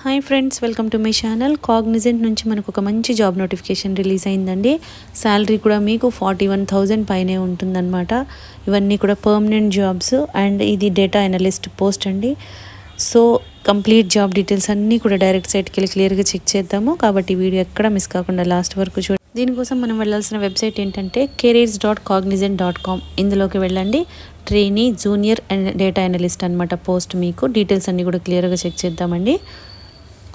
Hi friends, welcome to my channel. Cognizant నుంచి మనకు ఒక మంచి జాబ్ నోటిఫికేషన్ రిలీజ్ అయిందండి. శాలరీ కూడా మీకు 41,000 పైనే ఉంటుందన్నమాట. ఇవన్నీ కూడా పర్మనెంట్ జాబ్స్ అండ్ ఇది డేటా అనలిస్ట్ పోస్ట్ అండి. సో కంప్లీట్ జాబ్ డీటెయిల్స్ అన్నీ కూడా డైరెక్ట్ సైట్కి వెళ్ళి క్లియర్గా చెక్ చేద్దాము. కాబట్టి వీడియో ఎక్కడ మిస్ కాకుండా లాస్ట్ వరకు చూడండి. దీనికోసం మనం వెళ్ళాల్సిన వెబ్సైట్ ఏంటంటే careers.cognizant.com. ఇందులోకి వెళ్ళండి. Trainee, junior and data analyst అనమాట పోస్ట్. మీకు డీటెయిల్స్ అన్నీ కూడా క్లియర్గా చెక్ చేద్దామండి.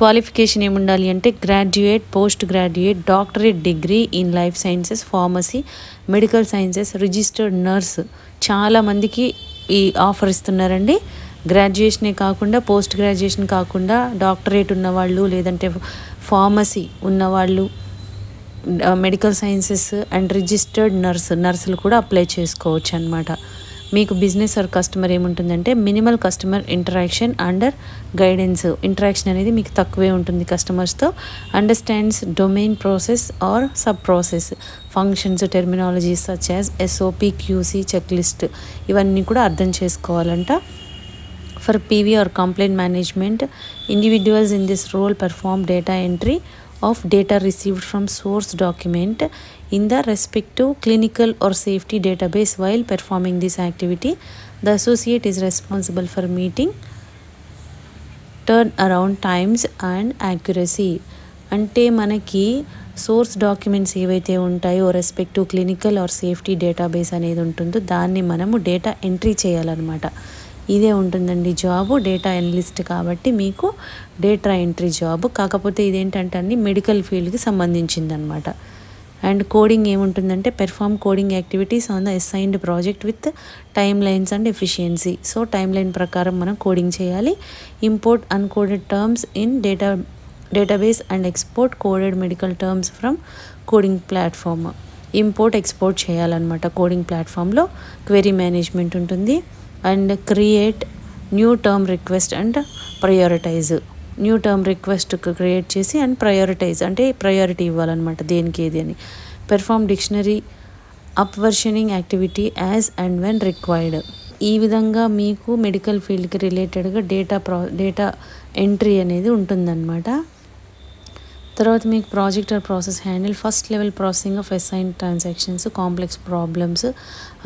క్వాలిఫికేషన్ ఏముండాలి అంటే graduate, post graduate, doctorate degree in life sciences, pharmacy, medical sciences, registered nurse. చాలామందికి ఈ ఆఫర్ ఇస్తున్నారండి. గ్రాడ్యుయేషనే కాకుండా, పోస్ట్ గ్రాడ్యుయేషన్ కాకుండా, డాక్టరేట్ ఉన్నవాళ్ళు, లేదంటే ఫార్మసీ ఉన్నవాళ్ళు, మెడికల్ సైన్సెస్ అండ్ రిజిస్టర్డ్ నర్సులు కూడా అప్లై చేసుకోవచ్చు అనమాట. మీకు బిజినెస్ ఆర్ కస్టమర్ ఏముంటుందంటే minimal customer interaction under guidance. Interaction అనేది మీకు తక్కువే ఉంటుంది కస్టమర్స్తో. Understands domain process or sub process functions, terminologies such as SOP, QC, check list ఇవన్నీ కూడా అర్థం చేసుకోవాలంట. For PV or complaint management, individuals in this role perform data entry of data received from source document in the respective clinical or safety database. While performing this activity, the associate is responsible for meeting turnaround times and accuracy. అంటే మనకి source documents ఏవైతే ఉంటాయో respective clinical or safety database అనేది ఉంటుందో దాన్ని మనము data entry చేయాలన్నమాట. ఇదే ఉంటుందండి జాబు. డేటా అనలిస్ట్ కాబట్టి మీకు డేటా ఎంట్రీ జాబ్. కాకపోతే ఇదేంటంటే అన్ని మెడికల్ ఫీల్డ్కి సంబంధించింది అనమాట. అండ్ కోడింగ్ ఏముంటుందంటే perform coding activities on the assigned project with time lines and efficiency. So time line ప్రకారం మనం కోడింగ్ చేయాలి. Import uncoded terms in database and export coded medical terms from coding platform. Import export చేయాలన్నమాట coding ప్లాట్ఫామ్లో. Query management ఉంటుంది. And create new term request and prioritize. New term request create చేసి and prioritize అంటే priority ఇవ్వాలన్నమాట దేనికి ఏది అని. Perform dictionary అప్వర్షనింగ్ activity as and when required. ఈ విధంగా మీకు మెడికల్ ఫీల్డ్కి రిలేటెడ్గా డేటా ఎంట్రీ అనేది ఉంటుందన్నమాట. తర్వాత మీకు project or process handle first level processing of assigned transactions, complex problems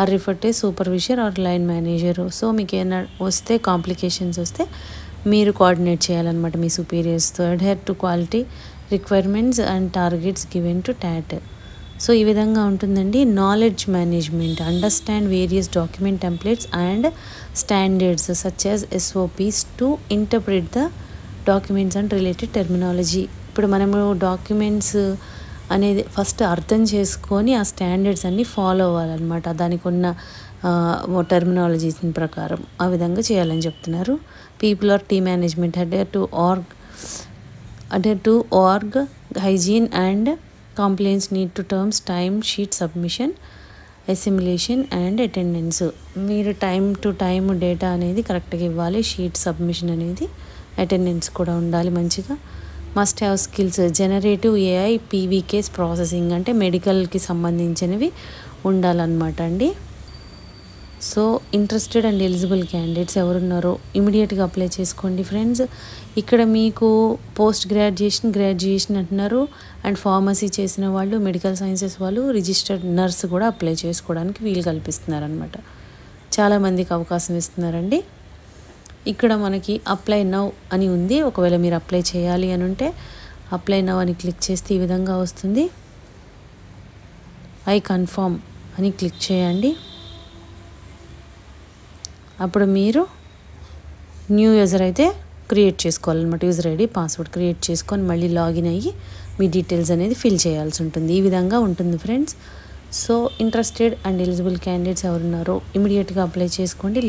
or refer to supervisor or line manager. So మీకు ఏమైనా వస్తే కాంప్లికేషన్స్ వస్తే మీరు కోఆర్డినేట్ చేయాలన్నమాట మీ సుపీరియర్స్తో. Adhere to quality requirements and targets given to TAT. So ఈ విధంగా ఉంటుందండి. Knowledge management understand various document templates and standards such as SOPs to interpret the documents and related terminology. ఇప్పుడు మనము డాక్యుమెంట్స్ అనేది ఫస్ట్ అర్థం చేసుకొని ఆ స్టాండర్డ్స్ అన్నీ ఫాలో అవ్వాలన్నమాట. దానికి ఉన్న టెర్మినాలజీస్ ప్రకారం ఆ విధంగా చేయాలని చెప్తున్నారు. People or team management adhere to org hygiene and complaints need to terms time sheet submission, assimilation and attendance. మీరు టైం టు టైం డేటా అనేది కరెక్ట్గా ఇవ్వాలి. షీట్ సబ్మిషన్ అనేది, అటెండెన్స్ కూడా ఉండాలి మంచిగా. Must have skills generative AI, PVKs processing అంటే మెడికల్కి సంబంధించినవి ఉండాలన్నమాట అండి. So interested and eligible candidates ఎవరున్నారో ఇమీడియట్గా అప్లై చేసుకోండి ఫ్రెండ్స్. ఇక్కడ మీకు పోస్ట్ గ్రాడ్యుయేషన్ అంటున్నారు. అండ్ ఫార్మసీ చేసిన వాళ్ళు, మెడికల్ సైన్సెస్ వాళ్ళు, రిజిస్టర్డ్ నర్స్ కూడా అప్లై చేసుకోవడానికి వీలు కల్పిస్తున్నారనమాట. చాలామందికి అవకాశం ఇస్తున్నారండి. ఇక్కడ మనకి అప్లై నౌ అని ఉంది. ఒకవేళ మీరు అప్లై చేయాలి అని ఉంటే అప్లై నౌ అని క్లిక్ చేస్తే ఈ విధంగా వస్తుంది. ఐ కన్ఫర్మ్ అని క్లిక్ చేయండి. అప్పుడు మీరు న్యూ యూజర్ అయితే క్రియేట్ చేసుకోవాలన్నమాట. యూజర్ ID, పాస్వర్డ్ క్రియేట్ చేసుకొని మళ్ళీ లాగిన్ అయ్యి మీ డీటెయిల్స్ అనేది ఫిల్ చేయాల్సి ఉంటుంది. ఈ విధంగా ఉంటుంది friends. So interested and eligible candidates ఎవరున్నారో ఇమీడియట్గా అప్లై చేసుకోండి.